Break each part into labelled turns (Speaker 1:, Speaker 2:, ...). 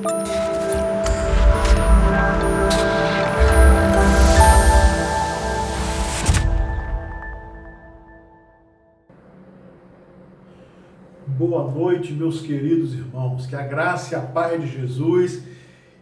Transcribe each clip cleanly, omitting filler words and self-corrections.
Speaker 1: Boa noite, meus queridos irmãos. Que a graça e a paz de Jesus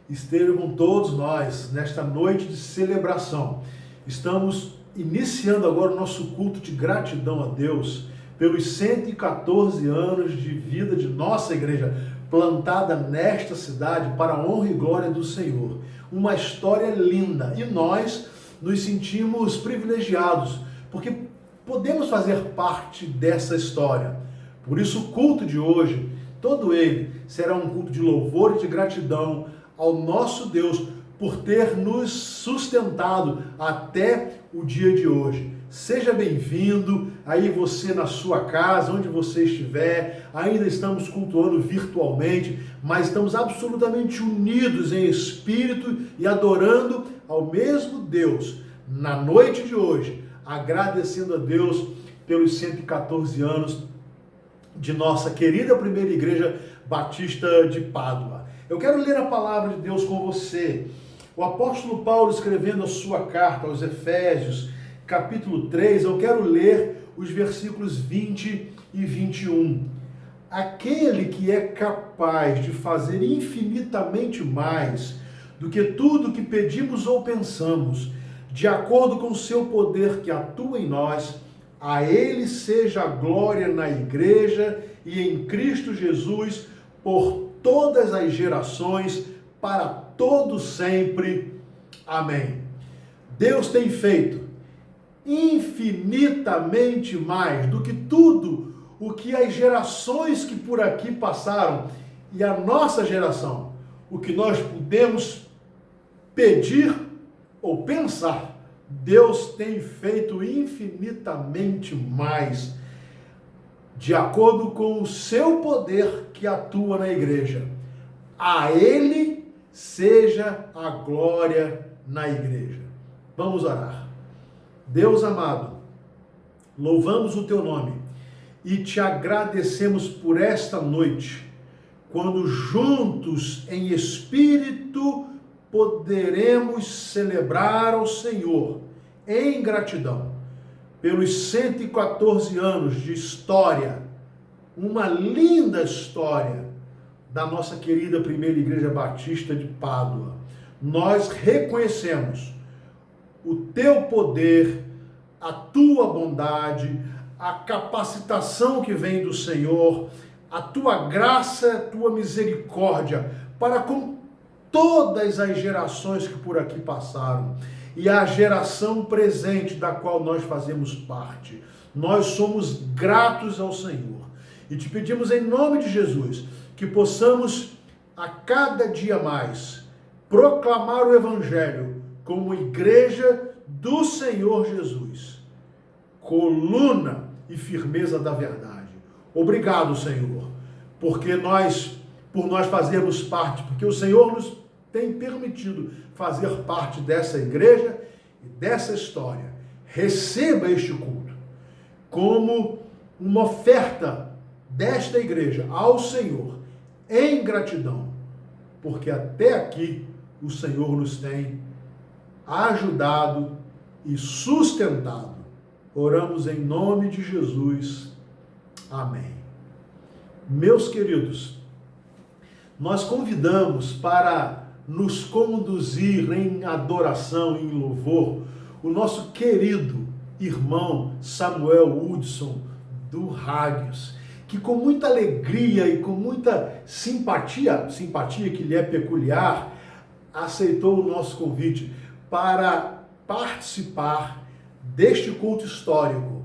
Speaker 1: estejam com todos nós nesta noite de celebração. Estamos iniciando agora o nosso culto de gratidão a Deus pelos 114 anos de vida de nossa igreja, plantada nesta cidade para a honra e glória do Senhor. Uma história linda e nós nos sentimos privilegiados porque podemos fazer parte dessa história. Por isso o culto de hoje, todo ele, será um culto de louvor e de gratidão ao nosso Deus por ter nos sustentado até o dia de hoje. Seja bem-vindo, aí você na sua casa, onde você estiver, ainda estamos cultuando virtualmente, mas estamos absolutamente unidos em espírito e adorando ao mesmo Deus na noite de hoje, agradecendo a Deus pelos 114 anos de nossa querida primeira igreja batista de Pádua. Eu quero ler a palavra de Deus com você. O apóstolo Paulo, escrevendo a sua carta aos Efésios, capítulo 3, eu quero ler os versículos 20 e 21. Aquele que é capaz de fazer infinitamente mais do que tudo que pedimos ou pensamos, de acordo com o seu poder que atua em nós, a ele seja a glória na igreja e em Cristo Jesus por todas as gerações, para todo sempre. Amém. Deus tem feito infinitamente mais do que tudo o que as gerações que por aqui passaram e a nossa geração, o que nós podemos pedir ou pensar. Deus tem feito infinitamente mais, de acordo com o seu poder que atua na igreja. A Ele seja a glória na igreja. Vamos orar. Deus amado, louvamos o teu nome e te agradecemos por esta noite, quando juntos em espírito poderemos celebrar ao Senhor em gratidão pelos 114 anos de história, uma linda história da nossa querida primeira igreja batista de Pádua. Nós reconhecemos o teu poder, a tua bondade, a capacitação que vem do Senhor, a tua graça, a tua misericórdia para com todas as gerações que por aqui passaram e a geração presente da qual nós fazemos parte. Nós somos gratos ao Senhor e te pedimos em nome de Jesus que possamos a cada dia mais proclamar o Evangelho como igreja do Senhor Jesus, coluna e firmeza da verdade. Obrigado, Senhor, por nós fazermos parte, porque o Senhor nos tem permitido fazer parte dessa igreja e dessa história. Receba este culto como uma oferta desta igreja ao Senhor em gratidão, porque até aqui o Senhor nos tem ajudado e sustentado. Oramos em nome de Jesus. Amém. Meus queridos, nós convidamos para nos conduzir em adoração, em louvor, o nosso querido irmão Samuel Hudson do Hagios, que com muita alegria e com muita simpatia que lhe é peculiar, aceitou o nosso convite para participar deste culto histórico,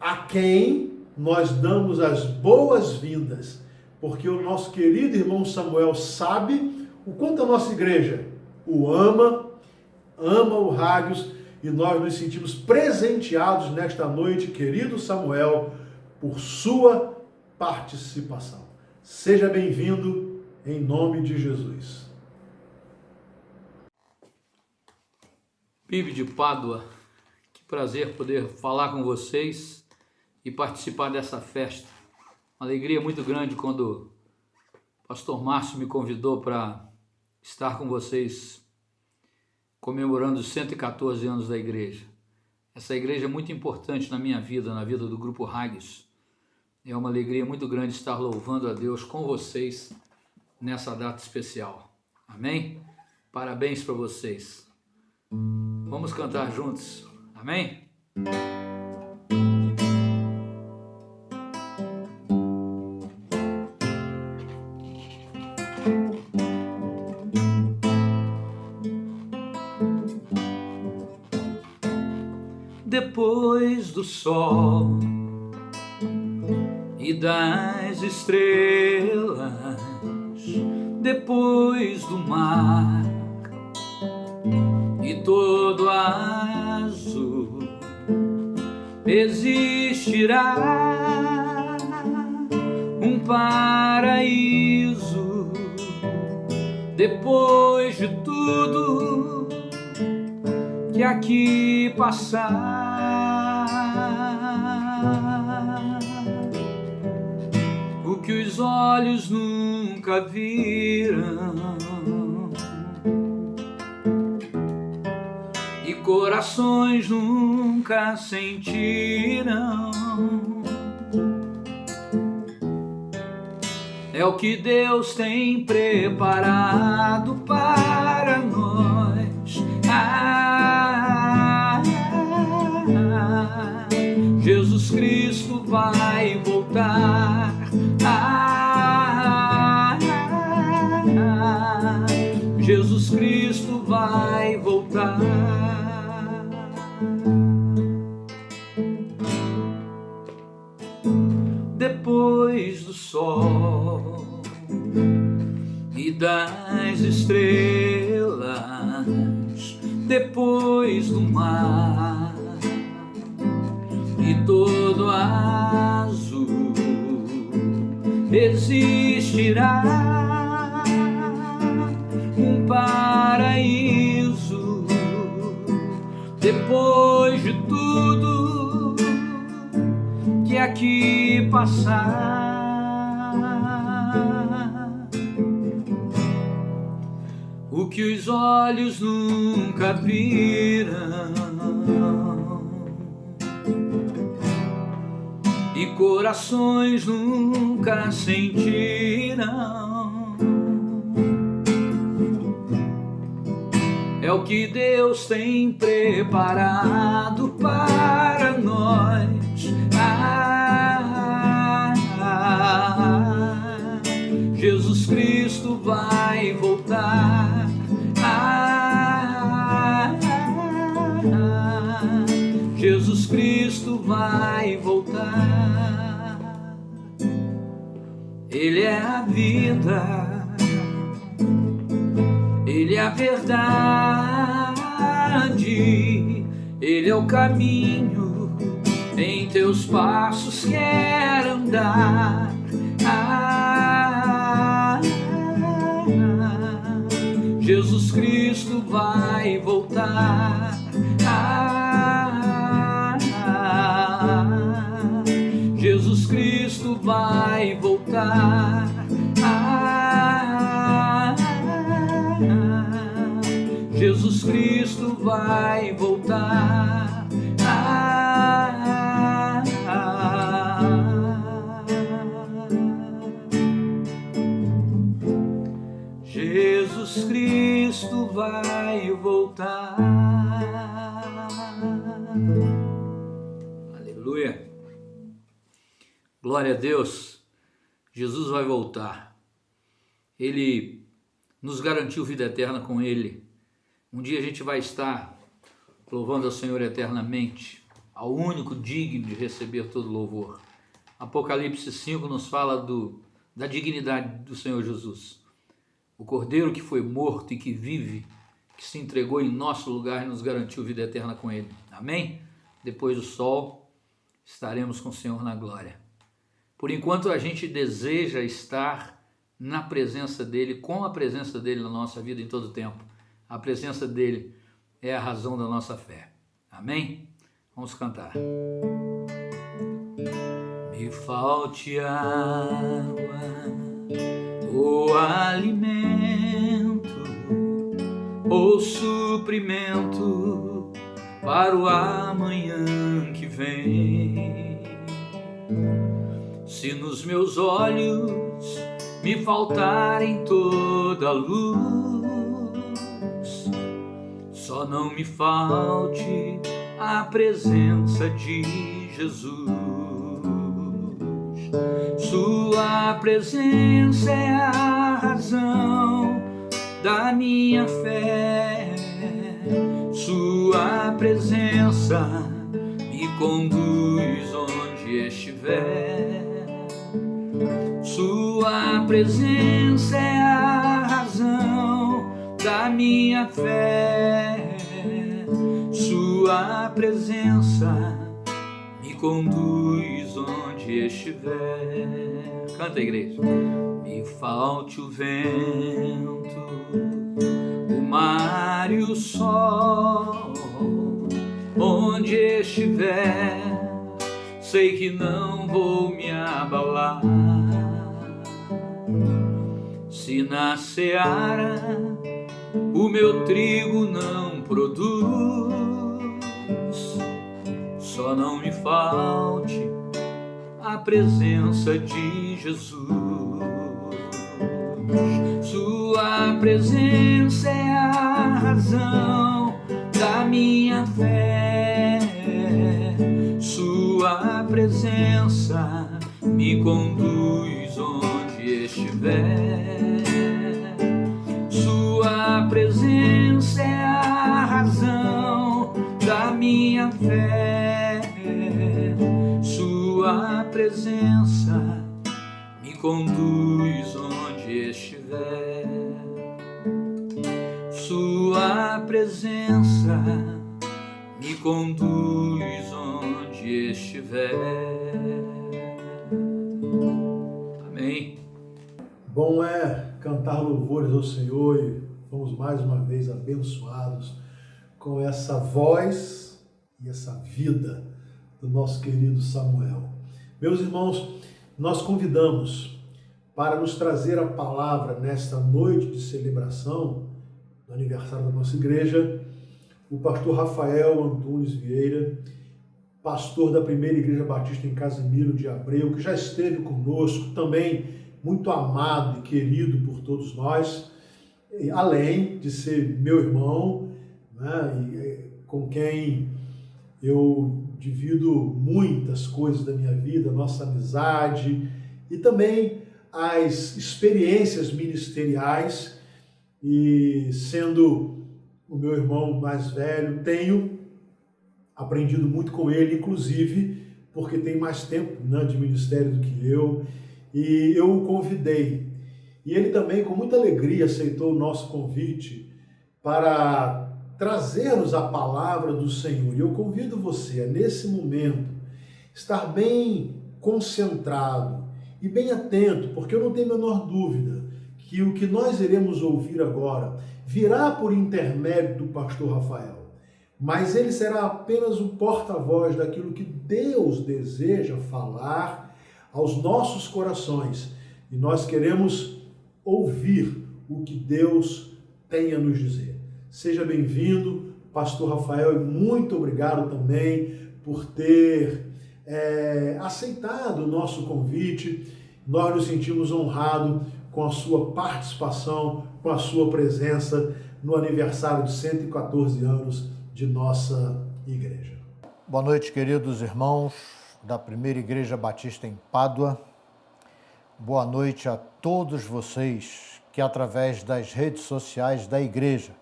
Speaker 1: a quem nós damos as boas-vindas, porque o nosso querido irmão Samuel sabe o quanto a nossa igreja o ama o Hagios, e nós nos sentimos presenteados nesta noite, querido Samuel, por sua participação. Seja bem-vindo em nome de Jesus.
Speaker 2: PIB de Pádua, que prazer poder falar com vocês e participar dessa festa. Uma alegria muito grande quando Pastor Márcio me convidou para estar com vocês comemorando os 114 anos da igreja. Essa igreja é muito importante na minha vida, na vida do Grupo Hagios. É uma alegria muito grande estar louvando a Deus com vocês nessa data especial. Amém? Parabéns para vocês. Vamos cantar juntos. Amém? Depois do sol e das estrelas, depois do mar e todo azul, existirá um paraíso. Depois de tudo que aqui passar, o que os olhos nunca viram e corações nunca sentiram, é o que Deus tem preparado para nós. Jesus Cristo vai voltar. Jesus Cristo vai voltar. Depois do sol e das estrelas, depois do mar e todo azul, existirá um paraíso. Depois de tudo que aqui passar, o que os olhos nunca viram e corações nunca sentiram, é o que Deus tem preparado para nós. Jesus Cristo vai voltar. Jesus Cristo vai voltar. Ele é a vida, Ele é a verdade, Ele é o caminho, em teus passos quero andar. Jesus Cristo vai voltar. Jesus Cristo vai voltar. Jesus Cristo vai voltar. Jesus Cristo vai voltar. Aleluia. Glória a Deus. Jesus vai voltar. Ele nos garantiu vida eterna com Ele. Um dia a gente vai estar louvando ao Senhor eternamente, ao único digno de receber todo louvor. Apocalipse 5 nos fala da dignidade do Senhor Jesus. O Cordeiro que foi morto e que vive, que se entregou em nosso lugar e nos garantiu vida eterna com Ele. Amém? Depois do sol, estaremos com o Senhor na glória. Por enquanto a gente deseja estar na presença dEle, com a presença dEle na nossa vida em todo o tempo. A presença dEle é a razão da nossa fé. Amém? Vamos cantar. Me falte água o alimento, o suprimento para o amanhã que vem. Se nos meus olhos me faltarem toda a luz, só não me falte a presença de Jesus. Sua presença é a razão da minha fé. Sua presença me conduz onde estiver. Sua presença é a razão da minha fé. Sua presença me conduz onde estiver. Canta, igreja. Me falte o vento, o mar e o sol, onde estiver, sei que não vou me abalar. Se na seara o meu trigo não produz, só não me falte a presença de Jesus. Sua presença é a razão da minha fé. Sua presença me conduz onde estiver. Sua presença é a razão da minha fé. Sua presença me conduz onde estiver. Sua presença me conduz onde estiver. Amém.
Speaker 1: Bom é cantar louvores ao Senhor e fomos mais uma vez abençoados com essa voz e essa vida do nosso querido Samuel. Meus irmãos, nós convidamos para nos trazer a palavra nesta noite de celebração do aniversário da nossa igreja, o pastor Rafael Antunes Vieira, pastor da Primeira Igreja Batista em Casimiro de Abreu, que já esteve conosco, também muito amado e querido por todos nós, além de ser meu irmão, né, e com quem eu divido muitas coisas da minha vida, nossa amizade e também as experiências ministeriais. E sendo o meu irmão mais velho, tenho aprendido muito com ele, inclusive porque tem mais tempo, né, de ministério do que eu, e eu o convidei. E ele também, com muita alegria, aceitou o nosso convite para trazer-nos a palavra do Senhor. E eu convido você a, nesse momento, estar bem concentrado e bem atento, porque eu não tenho a menor dúvida que o que nós iremos ouvir agora virá por intermédio do pastor Rafael, mas ele será apenas o porta-voz daquilo que Deus deseja falar aos nossos corações. E nós queremos ouvir o que Deus tem a nos dizer. Seja bem-vindo, pastor Rafael, e muito obrigado também por ter aceitado o nosso convite. Nós nos sentimos honrados com a sua participação, com a sua presença no aniversário de 114 anos de nossa igreja.
Speaker 3: Boa noite, queridos irmãos da Primeira Igreja Batista em Pádua. Boa noite a todos vocês que, através das redes sociais da igreja,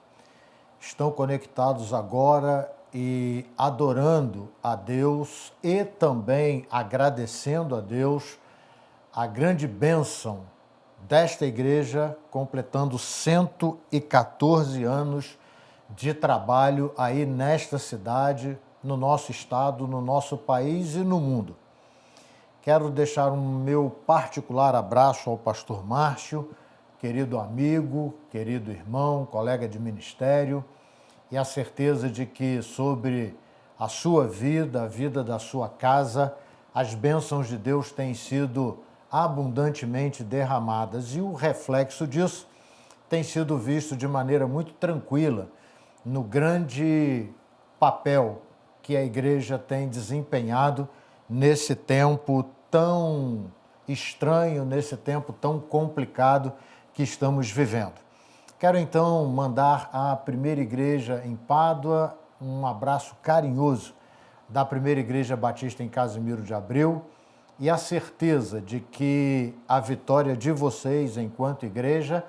Speaker 3: estão conectados agora e adorando a Deus e também agradecendo a Deus a grande bênção desta igreja, completando 114 anos de trabalho aí nesta cidade, no nosso estado, no nosso país e no mundo. Quero deixar um meu particular abraço ao pastor Márcio, querido amigo, querido irmão, colega de ministério, e a certeza de que sobre a sua vida, a vida da sua casa, as bênçãos de Deus têm sido abundantemente derramadas. E o reflexo disso tem sido visto de maneira muito tranquila no grande papel que a igreja tem desempenhado nesse tempo tão estranho, nesse tempo tão complicado que estamos vivendo. Quero então mandar à Primeira Igreja em Pádua um abraço carinhoso da Primeira Igreja Batista em Casimiro de Abreu e a certeza de que a vitória de vocês enquanto igreja,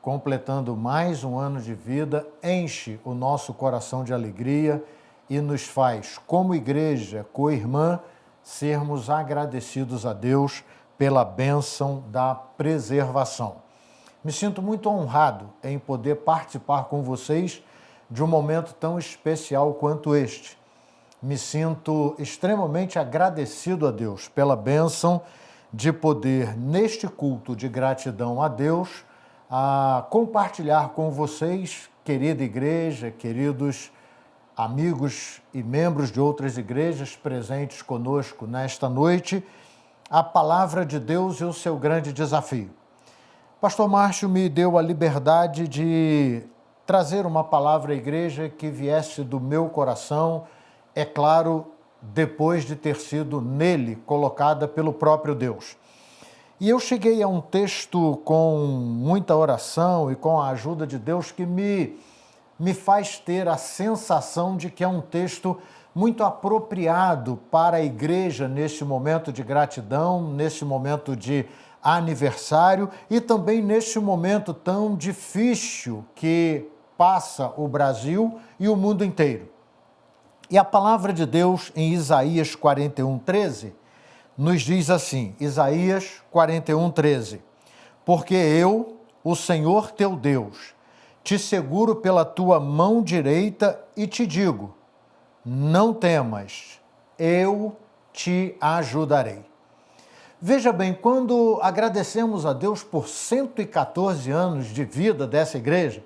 Speaker 3: completando mais um ano de vida, enche o nosso coração de alegria e nos faz, como igreja co-irmã, sermos agradecidos a Deus pela bênção da preservação. Me sinto muito honrado em poder participar com vocês de um momento tão especial quanto este. Me sinto extremamente agradecido a Deus pela bênção de poder, neste culto de gratidão a Deus, compartilhar com vocês, querida igreja, queridos amigos e membros de outras igrejas presentes conosco nesta noite, a palavra de Deus e o seu grande desafio. Pastor Márcio me deu a liberdade de trazer uma palavra à igreja que viesse do meu coração, é claro, depois de ter sido nele colocada pelo próprio Deus. E eu cheguei a um texto com muita oração e com a ajuda de Deus que me faz ter a sensação de que é um texto muito apropriado para a igreja nesse momento de gratidão, nesse momento de aniversário e também nesse momento tão difícil que passa o Brasil e o mundo inteiro. E a palavra de Deus em Isaías 41:13 nos diz assim, Isaías 41:13, porque eu, o Senhor teu Deus, te seguro pela tua mão direita e te digo, não temas, eu te ajudarei. Veja bem, quando agradecemos a Deus por 114 anos de vida dessa igreja,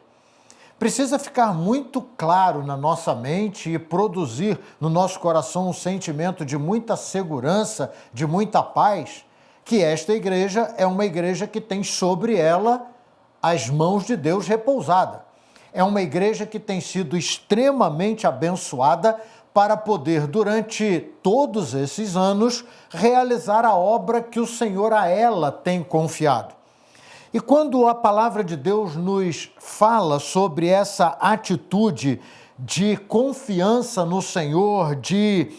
Speaker 3: precisa ficar muito claro na nossa mente e produzir no nosso coração um sentimento de muita segurança, de muita paz, que esta igreja é uma igreja que tem sobre ela as mãos de Deus repousada. É uma igreja que tem sido extremamente abençoada para poder, durante todos esses anos, realizar a obra que o Senhor a ela tem confiado. E quando a palavra de Deus nos fala sobre essa atitude de confiança no Senhor, de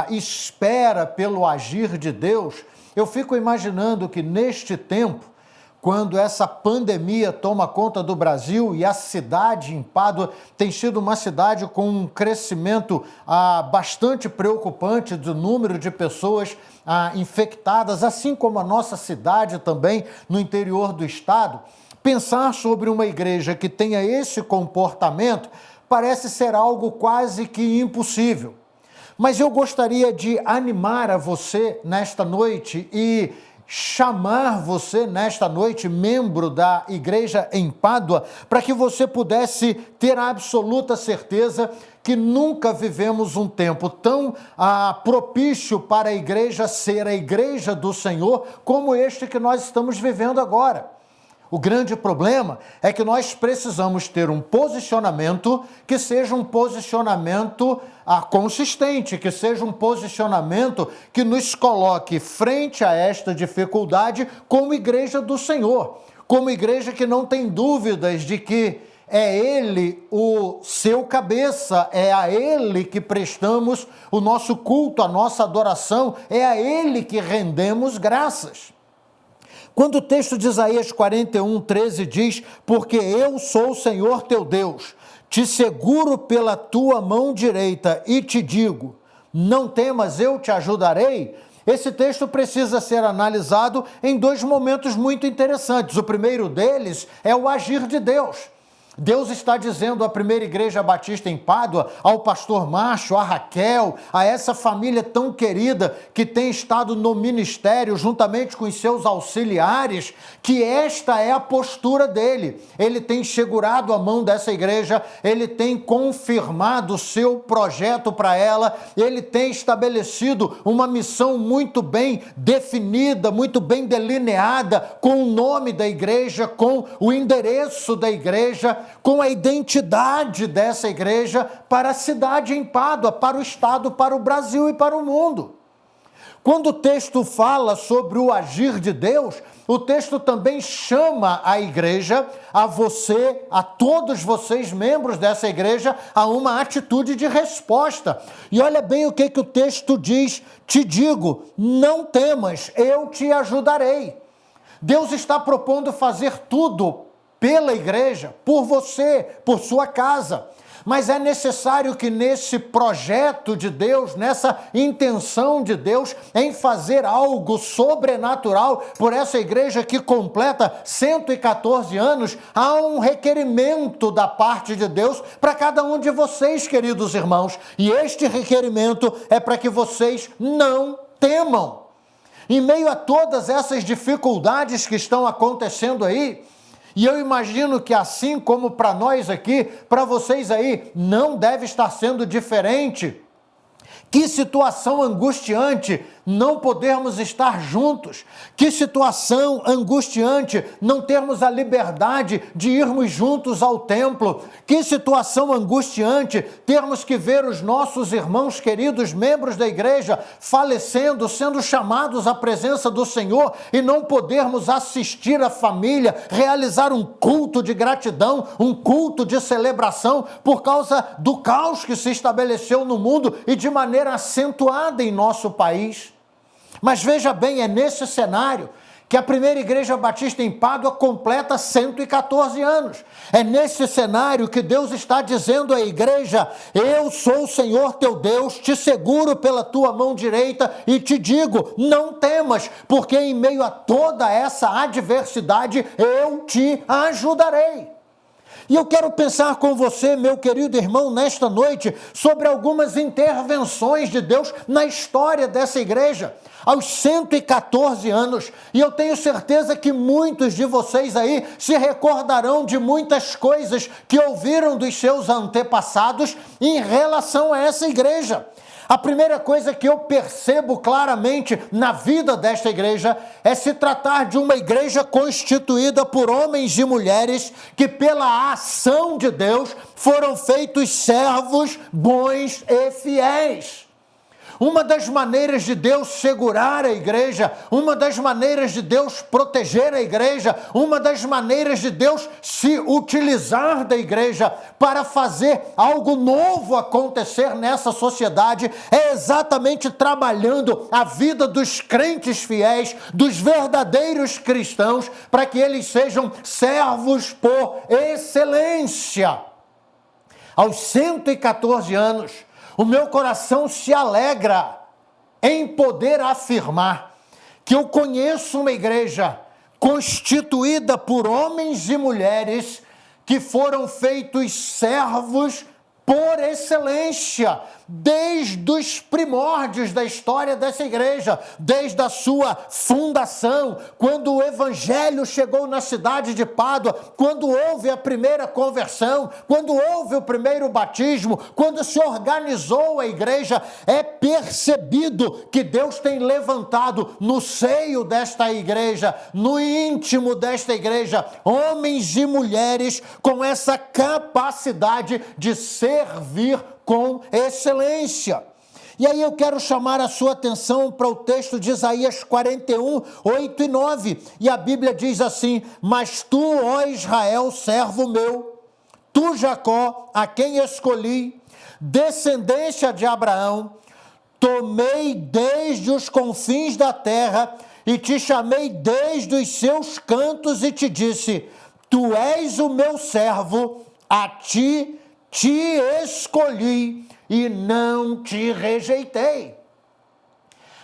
Speaker 3: espera pelo agir de Deus, eu fico imaginando que neste tempo, quando essa pandemia toma conta do Brasil e a cidade em Pádua tem sido uma cidade com um crescimento bastante preocupante do número de pessoas infectadas, assim como a nossa cidade também no interior do estado, pensar sobre uma igreja que tenha esse comportamento parece ser algo quase que impossível. Mas eu gostaria de animar a você nesta noite e chamar você nesta noite, membro da igreja em Pádua, para que você pudesse ter a absoluta certeza que nunca vivemos um tempo tão propício para a igreja ser a igreja do Senhor como este que nós estamos vivendo agora. O grande problema é que nós precisamos ter um posicionamento que seja um posicionamento consistente, que seja um posicionamento que nos coloque frente a esta dificuldade como igreja do Senhor, como igreja que não tem dúvidas de que é Ele o seu cabeça, é a Ele que prestamos o nosso culto, a nossa adoração, é a Ele que rendemos graças. Quando o texto de Isaías 41:13 diz, porque eu sou o Senhor teu Deus, te seguro pela tua mão direita e te digo, não temas, eu te ajudarei, esse texto precisa ser analisado em dois momentos muito interessantes. O primeiro deles é o agir de Deus. Deus está dizendo à primeira igreja batista em Pádua, ao pastor Márcio, a Raquel, a essa família tão querida que tem estado no ministério juntamente com os seus auxiliares, que esta é a postura dele. Ele tem segurado a mão dessa igreja, ele tem confirmado o seu projeto para ela, ele tem estabelecido uma missão muito bem definida, muito bem delineada, com o nome da igreja, com o endereço da igreja, com a identidade dessa igreja para a cidade em Pádua, para o estado, para o Brasil e para o mundo. Quando o texto fala sobre o agir de Deus, o texto também chama a igreja, a você, a todos vocês, membros dessa igreja, a uma atitude de resposta. E olha bem o que o texto diz: te digo, não temas, eu te ajudarei. Deus está propondo fazer tudo pela igreja, por você, por sua casa. Mas é necessário que nesse projeto de Deus, nessa intenção de Deus em fazer algo sobrenatural por essa igreja que completa 114 anos, há um requerimento da parte de Deus para cada um de vocês, queridos irmãos. E este requerimento é para que vocês não temam. Em meio a todas essas dificuldades que estão acontecendo aí, e eu imagino que assim como para nós aqui, para vocês aí, não deve estar sendo diferente. Que situação angustiante não podermos estar juntos. Que situação angustiante não termos a liberdade de irmos juntos ao templo. Que situação angustiante termos que ver os nossos irmãos queridos, membros da igreja, falecendo, sendo chamados à presença do Senhor e não podermos assistir a família, realizar um culto de gratidão, um culto de celebração por causa do caos que se estabeleceu no mundo e de maneira acentuada em nosso país. Mas veja bem, é nesse cenário que a primeira igreja batista em Pádua completa 114 anos. É nesse cenário que Deus está dizendo à igreja: eu sou o Senhor teu Deus, te seguro pela tua mão direita e te digo, não temas, porque em meio a toda essa adversidade eu te ajudarei. E eu quero pensar com você, meu querido irmão, nesta noite, sobre algumas intervenções de Deus na história dessa igreja, aos 114 anos. E eu tenho certeza que muitos de vocês aí se recordarão de muitas coisas que ouviram dos seus antepassados em relação a essa igreja. A primeira coisa que eu percebo claramente na vida desta igreja é se tratar de uma igreja constituída por homens e mulheres que, pela ação de Deus, foram feitos servos bons e fiéis. Uma das maneiras de Deus segurar a igreja, uma das maneiras de Deus proteger a igreja, uma das maneiras de Deus se utilizar da igreja para fazer algo novo acontecer nessa sociedade é exatamente trabalhando a vida dos crentes fiéis, dos verdadeiros cristãos, para que eles sejam servos por excelência. Aos 114 anos, o meu coração se alegra em poder afirmar que eu conheço uma igreja constituída por homens e mulheres que foram feitos servos por excelência, desde os primórdios da história dessa igreja, desde a sua fundação, quando o evangelho chegou na cidade de Pádua, quando houve a primeira conversão, quando houve o primeiro batismo, quando se organizou a igreja, é percebido que Deus tem levantado no seio desta igreja, no íntimo desta igreja, homens e mulheres com essa capacidade de servir com excelência. E aí eu quero chamar a sua atenção para o texto de Isaías 41, 8 e 9. E a Bíblia diz assim: mas tu, ó Israel, servo meu, tu, Jacó, a quem escolhi, descendência de Abraão, tomei desde os confins da terra e te chamei desde os seus cantos e te disse: tu és o meu servo, a ti te escolhi e não te rejeitei.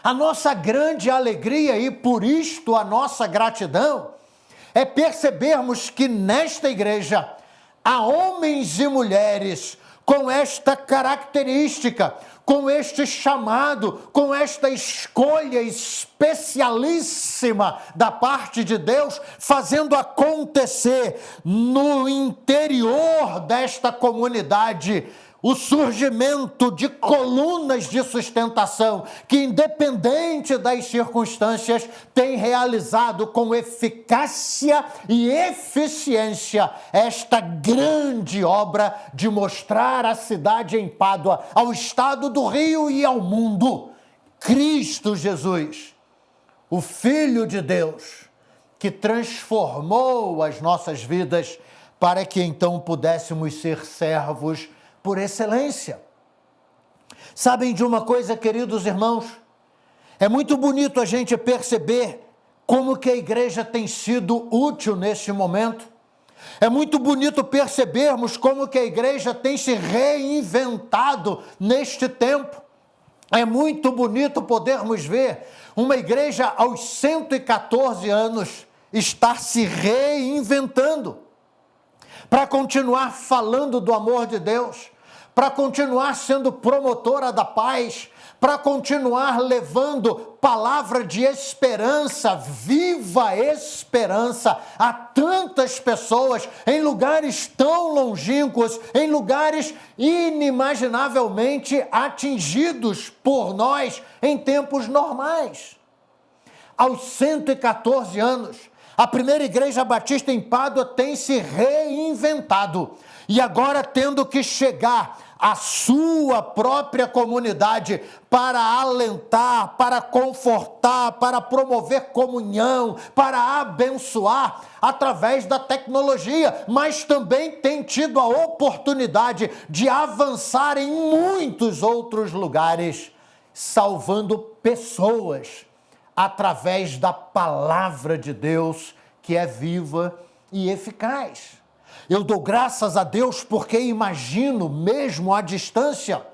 Speaker 3: A nossa grande alegria e por isto a nossa gratidão é percebermos que nesta igreja a homens e mulheres com esta característica, com este chamado, com esta escolha especialíssima da parte de Deus, fazendo acontecer no interior desta comunidade o surgimento de colunas de sustentação que, independente das circunstâncias, tem realizado com eficácia e eficiência esta grande obra de mostrar à cidade em Pádua, ao estado do Rio e ao mundo, Cristo Jesus, o Filho de Deus, que transformou as nossas vidas para que então pudéssemos ser servos por excelência. Sabem de uma coisa, queridos irmãos? É muito bonito a gente perceber como que a igreja tem sido útil neste momento. É muito bonito percebermos como que a igreja tem se reinventado neste tempo. É muito bonito podermos ver uma igreja aos 114 anos estar se reinventando para continuar falando do amor de Deus, para continuar sendo promotora da paz, para continuar levando palavra de esperança, viva esperança, a tantas pessoas em lugares tão longínquos, em lugares inimaginavelmente atingidos por nós em tempos normais. Aos 114 anos, a primeira igreja batista em Pádua tem se reinventado e agora tendo que chegar à sua própria comunidade para alentar, para confortar, para promover comunhão, para abençoar através da tecnologia, mas também tem tido a oportunidade de avançar em muitos outros lugares, salvando pessoas através da palavra de Deus, que é viva e eficaz. Eu dou graças a Deus porque imagino, mesmo à distância,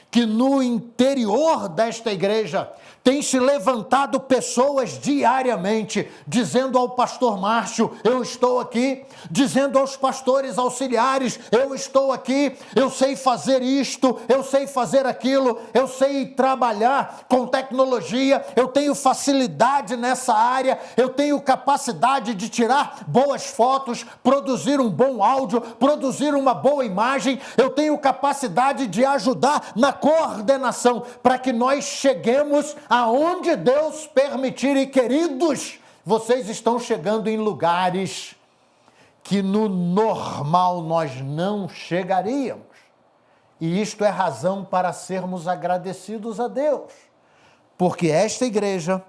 Speaker 3: que no interior desta igreja tem se levantado pessoas diariamente, dizendo ao pastor Márcio, eu estou aqui, dizendo aos pastores auxiliares, eu estou aqui, eu sei fazer isto, eu sei fazer aquilo, eu sei trabalhar com tecnologia, eu tenho facilidade nessa área, eu tenho capacidade de tirar boas fotos, produzir um bom áudio, produzir uma boa imagem, eu tenho capacidade de ajudar na coordenação para que nós cheguemos aonde Deus permitir. E queridos, vocês estão chegando em lugares que no normal nós não chegaríamos. E isto é razão para sermos agradecidos a Deus, porque esta igreja,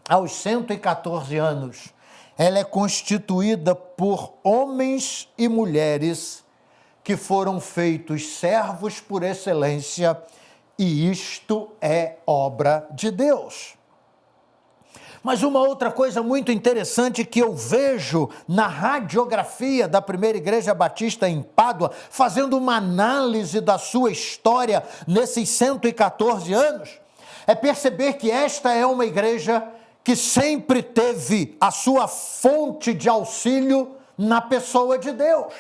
Speaker 3: aos 114 anos, ela é constituída por homens e mulheres que foram feitos servos por excelência, e isto é obra de Deus. Mas uma outra coisa muito interessante que eu vejo na radiografia da primeira igreja batista em Pádua, fazendo uma análise da sua história nesses 114 anos, é perceber que esta é uma igreja que sempre teve a sua fonte de auxílio na pessoa de Deus.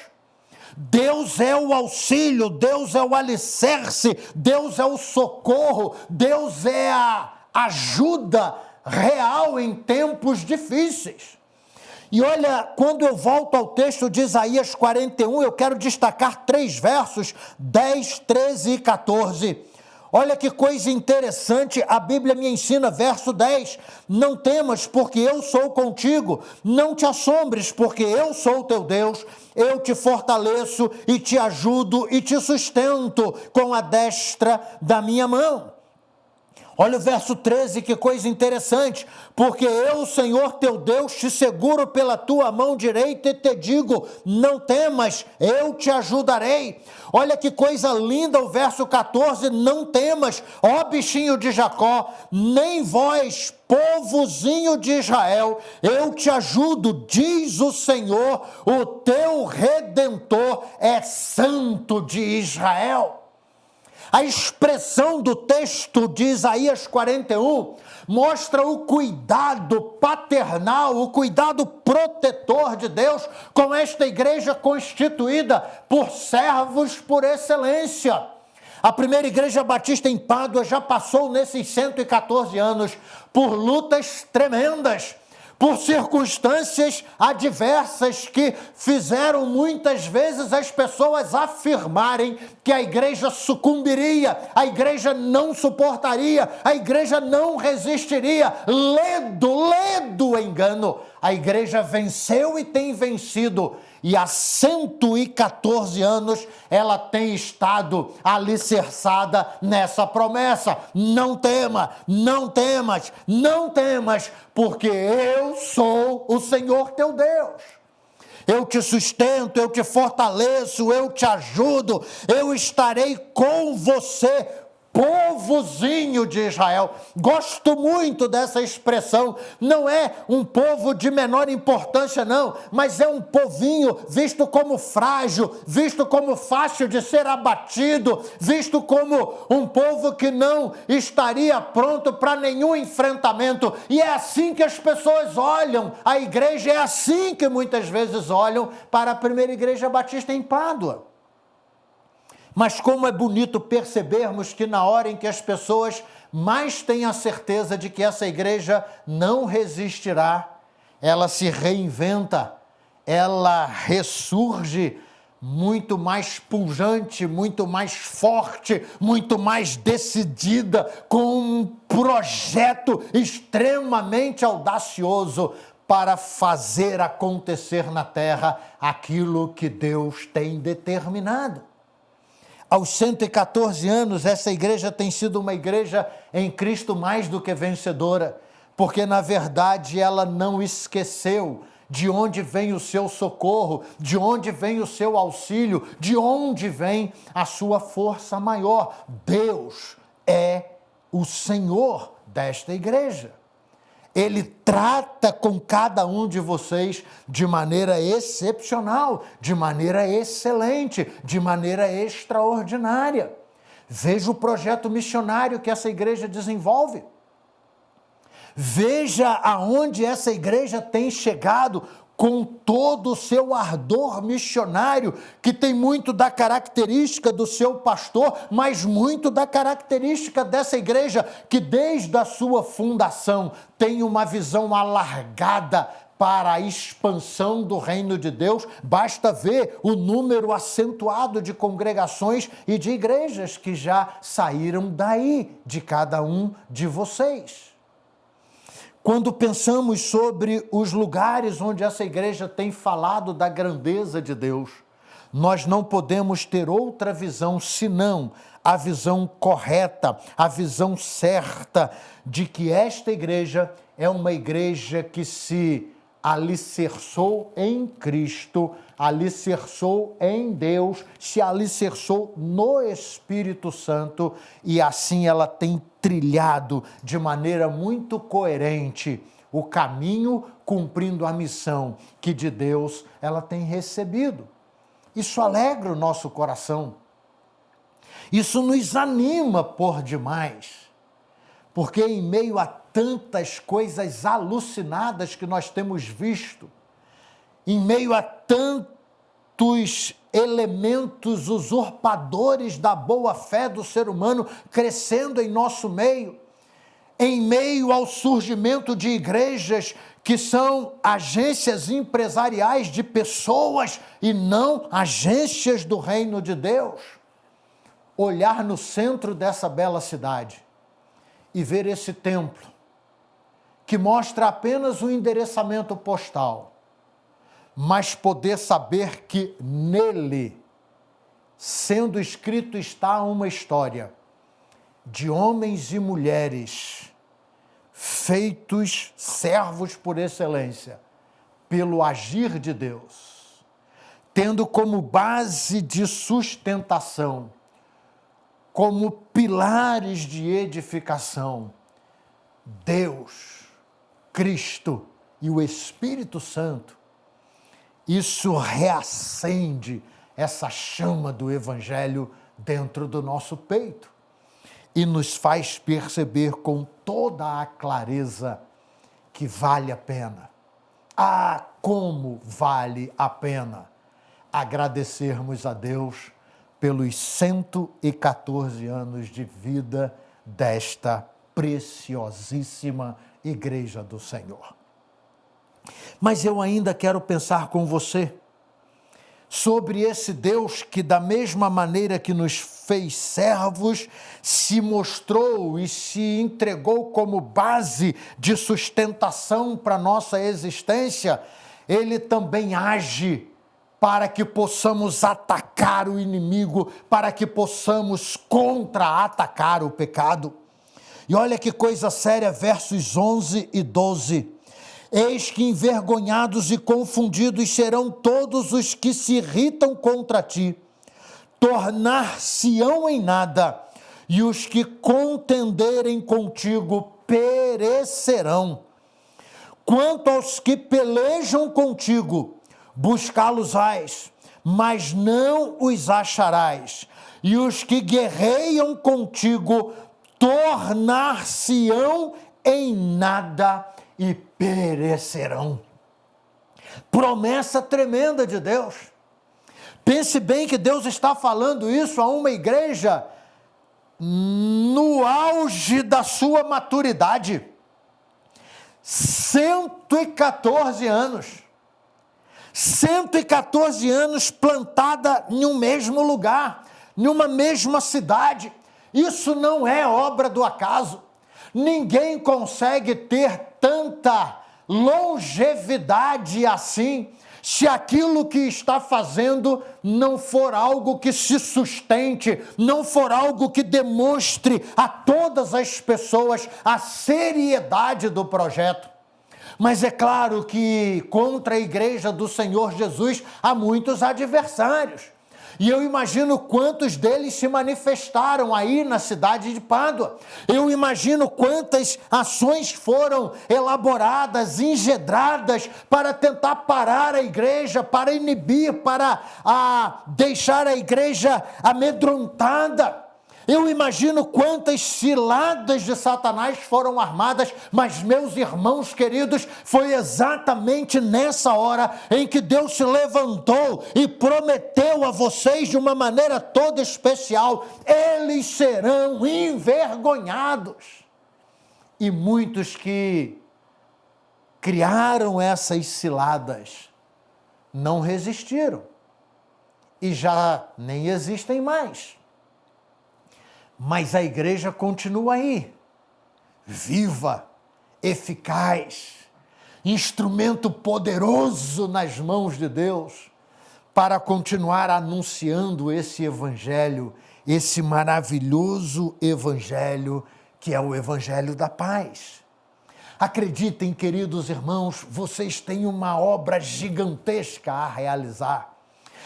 Speaker 3: Deus é o auxílio, Deus é o alicerce, Deus é o socorro, Deus é a ajuda real em tempos difíceis. E olha, quando eu volto ao texto de Isaías 41, eu quero destacar 3 versos, 10, 13 e 14. Olha que coisa interessante, a Bíblia me ensina, verso 10, não temas porque eu sou contigo, não te assombres porque eu sou teu Deus, eu te fortaleço e te ajudo e te sustento com a destra da minha mão. Olha o verso 13, que coisa interessante, porque eu, Senhor teu Deus, te seguro pela tua mão direita e te digo, não temas, eu te ajudarei. Olha que coisa linda o verso 14, não temas, ó bichinho de Jacó, nem vós, povozinho de Israel, eu te ajudo, diz o Senhor, o teu Redentor é Santo de Israel. A expressão do texto de Isaías 41 mostra o cuidado paternal, o cuidado protetor de Deus com esta igreja constituída por servos por excelência. A primeira igreja batista em Pádua já passou nesses 114 anos por lutas tremendas, por circunstâncias adversas que fizeram muitas vezes as pessoas afirmarem que a igreja sucumbiria, a igreja não suportaria, a igreja não resistiria. Ledo engano. A igreja venceu e tem vencido. E há 114 anos ela tem estado alicerçada nessa promessa. Não tema, não temas, não temas, porque eu sou o Senhor teu Deus. Eu te sustento, eu te fortaleço, eu te ajudo, eu estarei com você, povozinho de Israel. Gosto muito dessa expressão. Não é um povo de menor importância, não, mas é um povinho visto como frágil, visto como fácil de ser abatido, visto como um povo que não estaria pronto para nenhum enfrentamento. E é assim que as pessoas olham a igreja, é assim que muitas vezes olham para a primeira igreja batista em Pádua. Mas como é bonito percebermos que na hora em que as pessoas mais têm a certeza de que essa igreja não resistirá, ela se reinventa, ela ressurge muito mais pujante, muito mais forte, muito mais decidida, com um projeto extremamente audacioso para fazer acontecer na terra aquilo que Deus tem determinado. Aos 114 anos, essa igreja tem sido uma igreja em Cristo mais do que vencedora, porque, na verdade, ela não esqueceu de onde vem o seu socorro, de onde vem o seu auxílio, de onde vem a sua força maior. Deus é o Senhor desta igreja. Ele trata com cada um de vocês de maneira excepcional, de maneira excelente, de maneira extraordinária. Veja o projeto missionário que essa igreja desenvolve. Veja aonde essa igreja tem chegado com todo o seu ardor missionário, que tem muito da característica do seu pastor, mas muito da característica dessa igreja, que desde a sua fundação tem uma visão alargada para a expansão do reino de Deus. Basta ver o número acentuado de congregações e de igrejas que já saíram daí, de cada um de vocês. Quando pensamos sobre os lugares onde essa igreja tem falado da grandeza de Deus, nós não podemos ter outra visão senão a visão correta, a visão certa de que esta igreja é uma igreja que se alicerçou em Cristo, alicerçou em Deus, se alicerçou no Espírito Santo, e assim ela tem trilhado de maneira muito coerente o caminho, cumprindo a missão que de Deus ela tem recebido. Isso alegra o nosso coração. Isso nos anima por demais, porque em meio a tantas coisas alucinadas que nós temos visto, em meio a tantos elementos usurpadores da boa-fé do ser humano crescendo em nosso meio, em meio ao surgimento de igrejas que são agências empresariais de pessoas e não agências do reino de Deus, olhar no centro dessa bela cidade e ver esse templo, que mostra apenas o endereçamento postal, mas poder saber que nele, sendo escrito, está uma história de homens e mulheres feitos servos por excelência, pelo agir de Deus, tendo como base de sustentação, como pilares de edificação, Deus, Cristo e o Espírito Santo. Isso reacende essa chama do Evangelho dentro do nosso peito e nos faz perceber com toda a clareza que vale a pena. Ah, como vale a pena agradecermos a Deus pelos 114 anos de vida desta preciosíssima Igreja do Senhor. Mas eu ainda quero pensar com você sobre esse Deus que, da mesma maneira que nos fez servos, se mostrou e se entregou como base de sustentação para a nossa existência. Ele também age para que possamos atacar o inimigo, para que possamos contra-atacar o pecado. E olha que coisa séria, versos 11 e 12. Eis que envergonhados e confundidos serão todos os que se irritam contra ti, tornar-se-ão em nada, e os que contenderem contigo perecerão. Quanto aos que pelejam contigo, buscá-los-ás, mas não os acharás, e os que guerreiam contigo tornar-se-ão em nada e perecerão. Promessa tremenda de Deus. Pense bem que Deus está falando isso a uma igreja no auge da sua maturidade. 114 anos. 114 anos plantada em um mesmo lugar, em uma mesma cidade. Isso não é obra do acaso. Ninguém consegue ter tanta longevidade assim, se aquilo que está fazendo não for algo que se sustente, não for algo que demonstre a todas as pessoas a seriedade do projeto. Mas é claro que contra a Igreja do Senhor Jesus há muitos adversários. E eu imagino quantos deles se manifestaram aí na cidade de Pádua. Eu imagino quantas ações foram elaboradas, engedradas para tentar parar a igreja, para inibir, para deixar a igreja amedrontada. Eu imagino quantas ciladas de Satanás foram armadas, mas, meus irmãos queridos, foi exatamente nessa hora em que Deus se levantou e prometeu a vocês de uma maneira toda especial: eles serão envergonhados. E muitos que criaram essas ciladas não resistiram e já nem existem mais. Mas a igreja continua aí, viva, eficaz, instrumento poderoso nas mãos de Deus, para continuar anunciando esse evangelho, esse maravilhoso evangelho, que é o evangelho da paz. Acreditem, queridos irmãos, vocês têm uma obra gigantesca a realizar.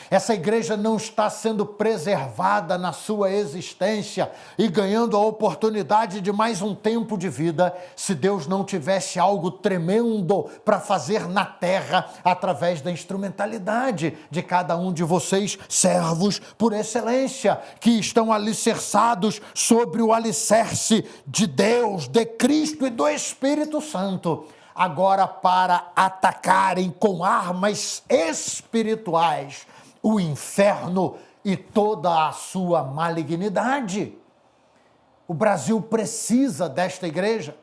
Speaker 3: Essa igreja não está sendo preservada na sua existência e ganhando a oportunidade de mais um tempo de vida se Deus não tivesse algo tremendo para fazer na terra através da instrumentalidade de cada um de vocês, servos por excelência, que estão alicerçados sobre o alicerce de Deus, de Cristo e do Espírito Santo. Agora, para atacarem com armas espirituais o inferno e toda a sua malignidade. O Brasil precisa desta igreja,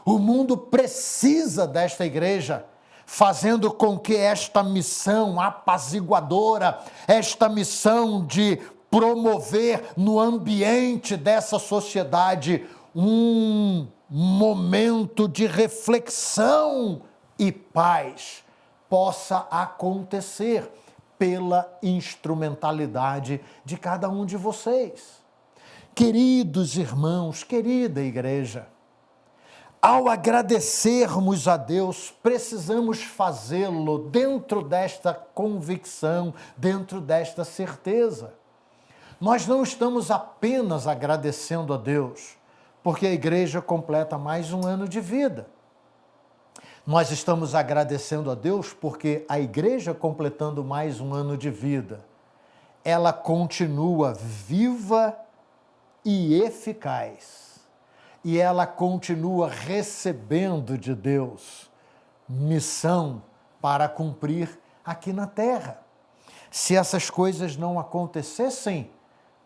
Speaker 3: o mundo precisa desta igreja, fazendo com que esta missão apaziguadora, esta missão de promover no ambiente dessa sociedade um momento de reflexão e paz, possa acontecer pela instrumentalidade de cada um de vocês. Queridos irmãos, querida igreja, ao agradecermos a Deus, precisamos fazê-lo dentro desta convicção, dentro desta certeza. Nós não estamos apenas agradecendo a Deus, porque a igreja completa mais um ano de vida. Nós estamos agradecendo a Deus porque a igreja, completando mais um ano de vida, ela continua viva e eficaz. E ela continua recebendo de Deus missão para cumprir aqui na terra. Se essas coisas não acontecessem,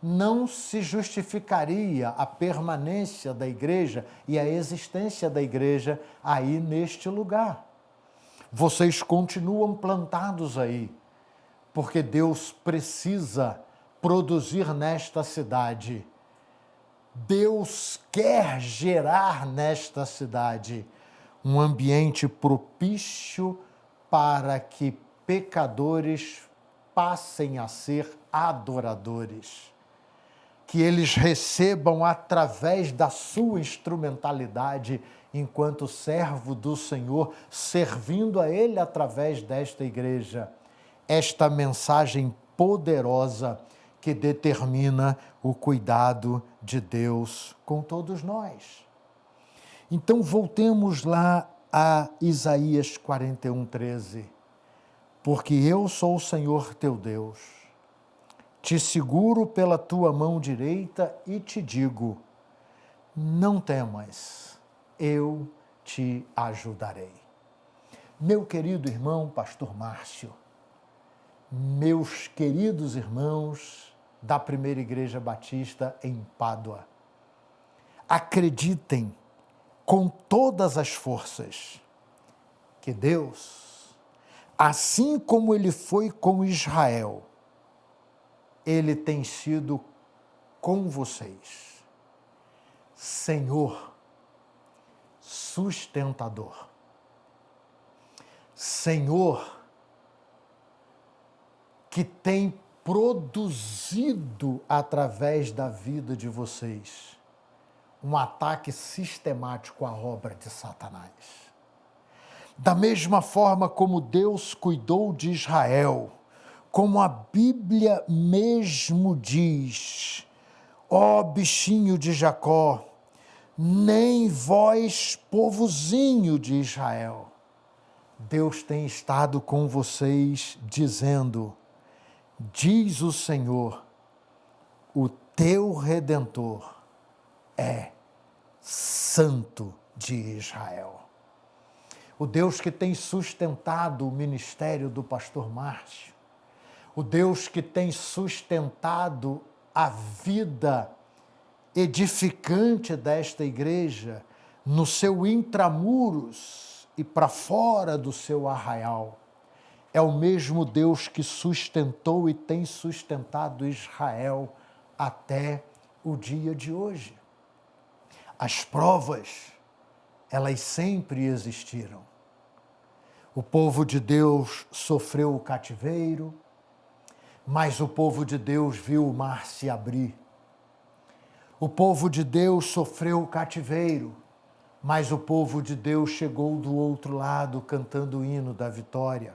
Speaker 3: não se justificaria a permanência da igreja e a existência da igreja aí neste lugar. Vocês continuam plantados aí, porque Deus precisa produzir nesta cidade. Deus quer gerar nesta cidade um ambiente propício para que pecadores passem a ser adoradores. Que eles recebam através da sua instrumentalidade, enquanto servo do Senhor, servindo a Ele através desta igreja, esta mensagem poderosa que determina o cuidado de Deus com todos nós. Então, voltemos lá a Isaías 41:13. Porque eu sou o Senhor teu Deus, te seguro pela tua mão direita e te digo, não temas, eu te ajudarei. Meu querido irmão, pastor Márcio, meus queridos irmãos da Primeira Igreja Batista em Pádua, acreditem com todas as forças que Deus, assim como Ele foi com Israel, Ele tem sido com vocês. Senhor, sustentador. Senhor, que tem produzido através da vida de vocês um ataque sistemático à obra de Satanás. Da mesma forma como Deus cuidou de Israel, como a Bíblia mesmo diz, ó bichinho de Jacó, nem vós, povozinho de Israel, Deus tem estado com vocês dizendo, diz o Senhor, o teu Redentor é Santo de Israel. O Deus que tem sustentado o ministério do pastor Márcio, o Deus que tem sustentado a vida edificante desta igreja no seu intramuros e para fora do seu arraial, é o mesmo Deus que sustentou e tem sustentado Israel até o dia de hoje. As provas, elas sempre existiram. O povo de Deus sofreu o cativeiro, mas o povo de Deus viu o mar se abrir. O povo de Deus sofreu o cativeiro, mas o povo de Deus chegou do outro lado cantando o hino da vitória.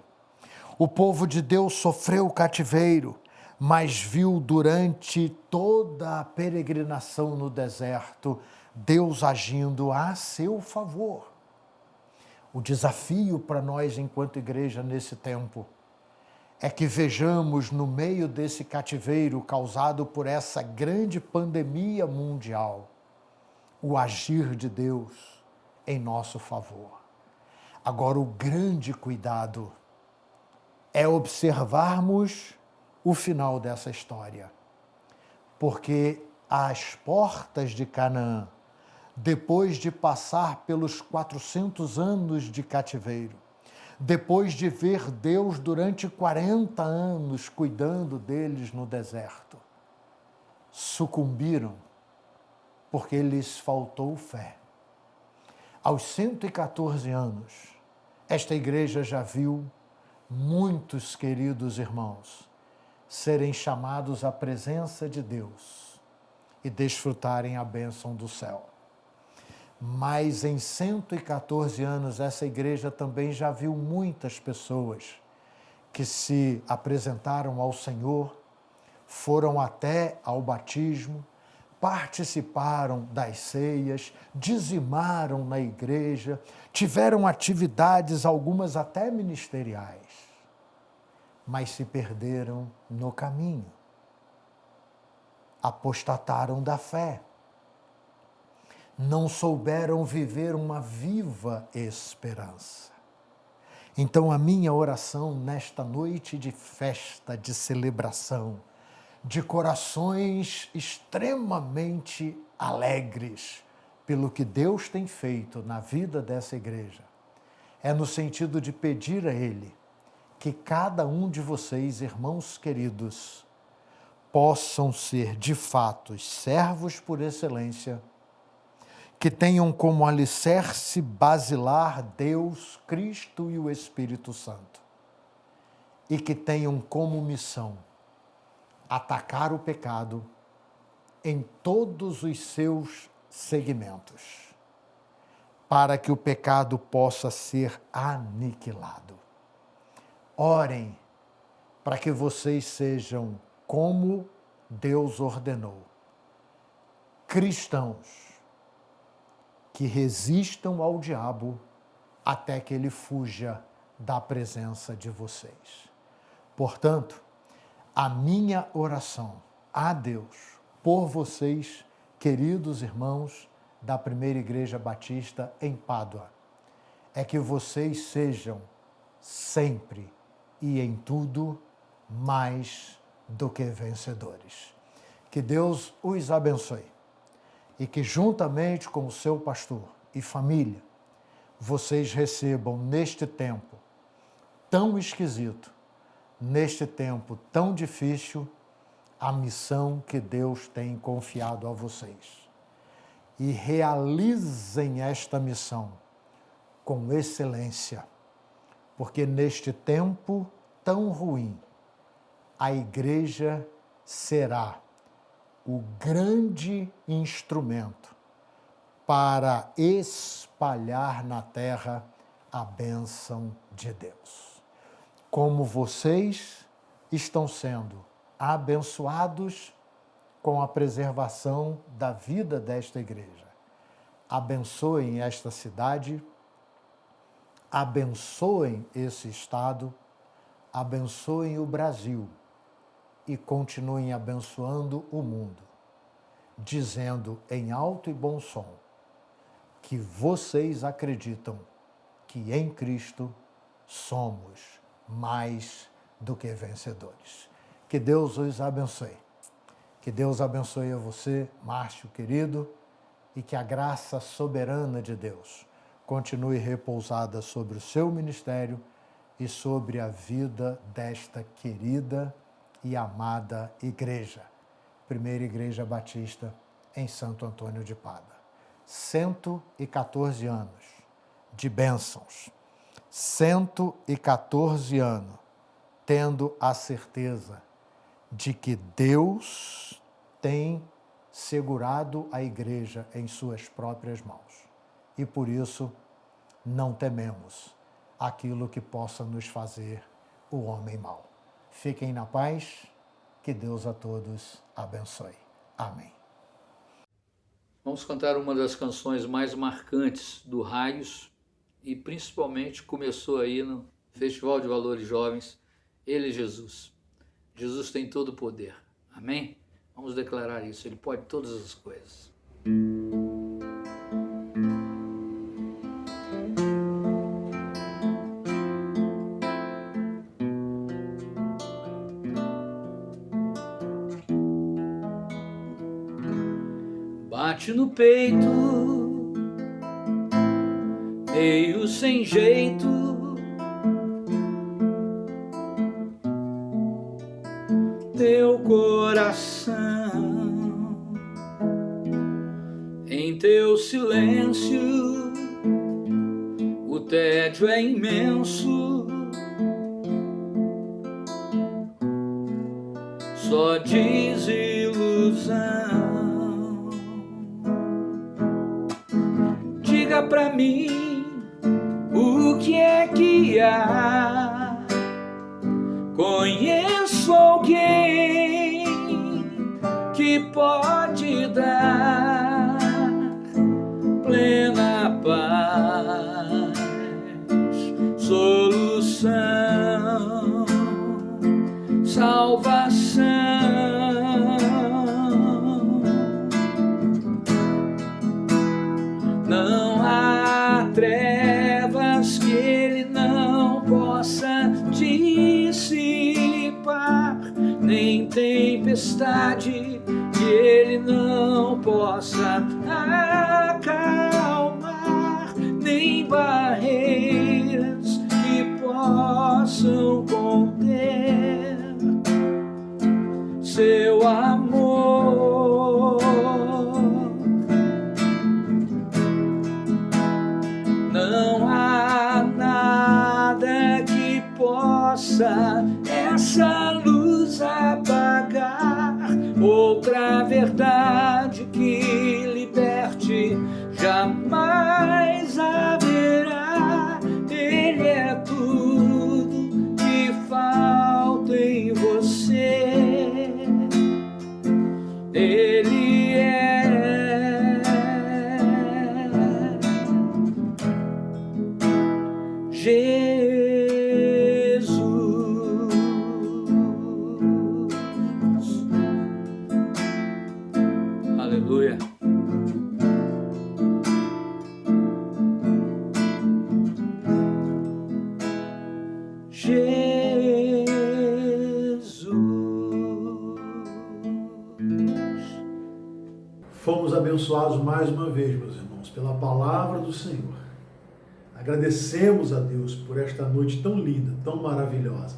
Speaker 3: O povo de Deus sofreu o cativeiro, mas viu durante toda a peregrinação no deserto Deus agindo a seu favor. O desafio para nós enquanto igreja nesse tempo é que vejamos no meio desse cativeiro causado por essa grande pandemia mundial o agir de Deus em nosso favor. Agora, o grande cuidado é observarmos o final dessa história, porque as portas de Canaã, depois de passar pelos 400 anos de cativeiro, depois de ver Deus durante 40 anos cuidando deles no deserto, sucumbiram porque lhes faltou fé. Aos 114 anos, esta igreja já viu muitos queridos irmãos serem chamados à presença de Deus e desfrutarem a bênção do céu. Mas em 114 anos, essa igreja também já viu muitas pessoas que se apresentaram ao Senhor, foram até ao batismo, participaram das ceias, dizimaram na igreja, tiveram atividades, algumas até ministeriais, mas se perderam no caminho. apostataram da fé, não souberam viver uma viva esperança. Então, a minha oração nesta noite de festa, de celebração, de corações extremamente alegres pelo que Deus tem feito na vida dessa igreja, é no sentido de pedir a Ele que cada um de vocês, irmãos queridos, possam ser de fato servos por excelência, que tenham como alicerce basilar Deus, Cristo e o Espírito Santo, e que tenham como missão atacar o pecado em todos os seus segmentos, para que o pecado possa ser aniquilado. Orem para que vocês sejam como Deus ordenou, cristãos que resistam ao diabo até que ele fuja da presença de vocês. Portanto, a minha oração a Deus por vocês, queridos irmãos da Primeira Igreja Batista em Pádua, é que vocês sejam sempre e em tudo mais do que vencedores. Que Deus os abençoe e que, juntamente com o seu pastor e família, vocês recebam neste tempo tão esquisito, neste tempo tão difícil, a missão que Deus tem confiado a vocês. E realizem esta missão com excelência, porque neste tempo tão ruim, a igreja será o grande instrumento para espalhar na terra a bênção de Deus. Como vocês estão sendo abençoados com a preservação da vida desta igreja, abençoem esta cidade, abençoem esse estado, abençoem o Brasil e continuem abençoando o mundo, dizendo em alto e bom som que vocês acreditam que em Cristo somos mais do que vencedores. Que Deus os abençoe. Que Deus abençoe a você, Márcio querido, e que a graça soberana de Deus continue repousada sobre o seu ministério e sobre a vida desta querida e amada igreja, Primeira Igreja Batista em Santo Antônio de Pádua. 114 anos de bênçãos, 114 anos tendo a certeza de que Deus tem segurado a igreja em suas próprias mãos. E por isso não tememos aquilo que possa nos fazer o homem mau. Fiquem na paz, que Deus a todos abençoe. Amém.
Speaker 2: Vamos cantar uma das canções mais marcantes do Raios e principalmente começou aí no Festival de Valores Jovens, Ele Jesus. Jesus tem todo o poder. Amém? Vamos declarar isso. Ele pode todas as coisas. Bate no peito, meio sem jeito, teu coração, em teu silêncio, o tédio é imenso, só desilusão. Diga pra mim o que é que há. Conheço alguém que pode dar plena paz, solução, salvação. tem tempestade que ele não possa acalmar, nem barreiras que possam conter seu amor. Não há nada que possa essa luz apagar, outra verdade que liberte jamais haverá. Ele é tudo que falta em você. Ele é Jesus. Aleluia.
Speaker 1: Fomos abençoados mais uma vez, meus irmãos, pela palavra do Senhor. Agradecemos a Deus por esta noite tão linda, tão maravilhosa.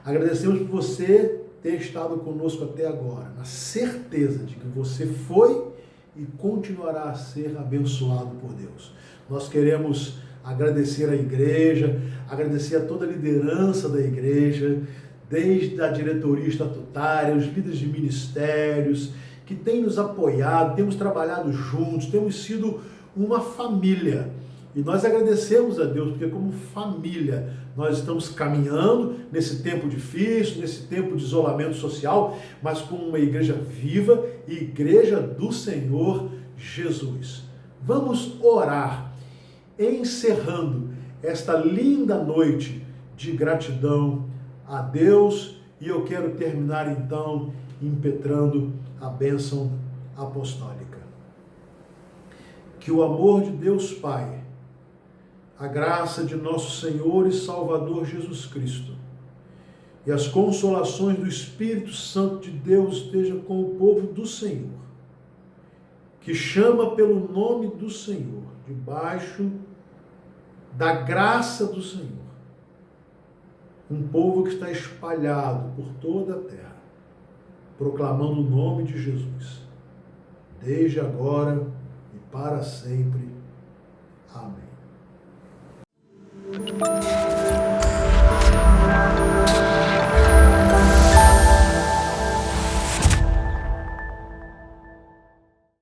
Speaker 1: Agradecemos por você ter estado conosco até agora, na certeza de que você foi e continuará a ser abençoado por Deus. Nós queremos agradecer à igreja, agradecer a toda a liderança da igreja, desde a diretoria estatutária, os líderes de ministérios, que têm nos apoiado, temos trabalhado juntos, temos sido uma família. E nós agradecemos a Deus, porque como família nós estamos caminhando nesse tempo difícil, nesse tempo de isolamento social, mas como uma igreja viva e igreja do Senhor Jesus. Vamos orar, encerrando esta linda noite de gratidão a Deus, e eu quero terminar então impetrando a bênção apostólica. Que o amor de Deus Pai, a graça de nosso Senhor e Salvador Jesus Cristo e as consolações do Espírito Santo de Deus estejam com o povo do Senhor, que chama pelo nome do Senhor, debaixo da graça do Senhor, um povo que está espalhado por toda a terra, proclamando o nome de Jesus, desde agora e para sempre. Amém.